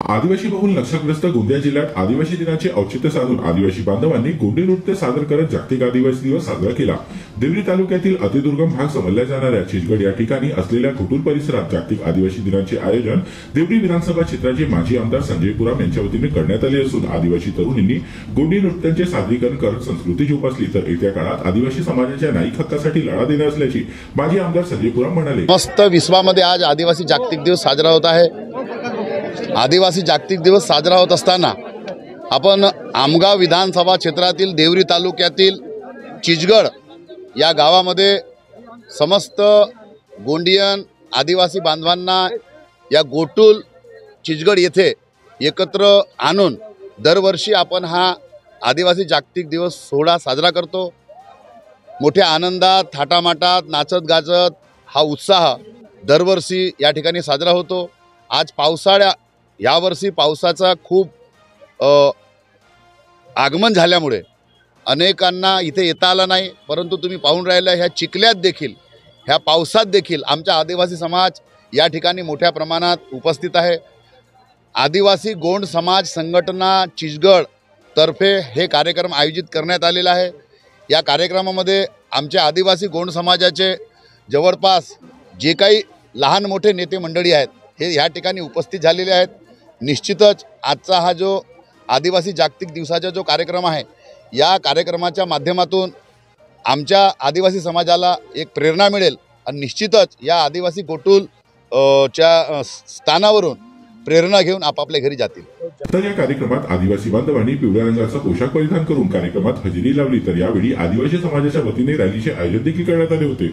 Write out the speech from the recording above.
आदिवासी बहुल नक्षलग्रस्त गोंदिया जिल्ह्यात आदिवासी दिनाचे औचित्य साधून आदिवासी बांधवांनी गोंडी नृत्य सादर करत जागतिक आदिवासी दिवस साजरा केला। देवरी तालुक्यातील अतिदुर्गम भाग समजल्या जाणाऱ्या चिचगड या ठिकाणी असलेल्या घोटूल परिसरात जागतिक आदिवासी दिनाचे आयोजन देवरी विधानसभा क्षेत्राचे माजी आमदार संजय पुराम यांच्या वतीने करण्यात आले असून आदिवासी तरुणींनी गोंडी नृत्यांचे सादरीकरण करत संस्कृती जोपासली तर येत्या काळात आदिवासी समाजाच्या न्यायिक हक्कासाठी लढा देणार असल्याची माजी आमदार संजय पुराम म्हणाले। मस्त विश्वामध्ये आज आदिवासी जागतिक दिवस साजरा होत आहे। आदिवासी जागतिक दिवस साजरा होत असताना आपण आमगाव विधानसभा क्षेत्रातील देवरी तालुक्यातील चिचगड या गावामध्ये समस्त गोंडियन आदिवासी बांधवांना या गोटूल चिचगड येथे एकत्र आणून दरवर्षी आपण हा आदिवासी जागतिक दिवस सोहळा साजरा करतो। मोठ्या आनंदात थाटामाटात नाचत गाजत हा उत्साह दरवर्षी या ठिकाणी साजरा होतो। आज यावर्षी पावसाचा खूप आगमन झाल्यामुळे अनेकांना इथे येता आला नाही, परंतु तुम्ही पाहून राहिला ह्या चिखल्यात देखील ह्या पावसात देखील आमचा आदिवासी समाज या ठिकाणी मोठ्या प्रमाणात उपस्थित आहे। आदिवासी गोंड समाज संघटना चिचगड तर्फे हे कार्यक्रम आयोजित करण्यात आलेला आहे। या कार्यक्रमामध्ये आमच्या आदिवासी गोंड समाजाचे जवळपास जे काही लहान मोठे नेते मंडळी आहेत हे ह्या ठिकाणी उपस्थित झालेले आहेत। निश्चितच आजचा हा जो आदिवासी जागतिक दिवसाचा जो कार्यक्रम आहे या कार्यक्रमाच्या माध्यमातून आमच्या आदिवासी समाजाला एक प्रेरणा मिळेल आणि निश्चितच या आदिवासी गोटूल च्या स्थानावरून प्रेरणा घेऊन आपापल्या घरी जातील। तर या कार्यक्रमात आदिवासी बांधवांनी पिवळ्या रंगाचा पोशाख परिधान करून कार्यक्रमात हजेरी लावली तर यावेळी आदिवासी समाजाच्या वतीने रॅलीचे आयोजन देखील करण्यात आले होते।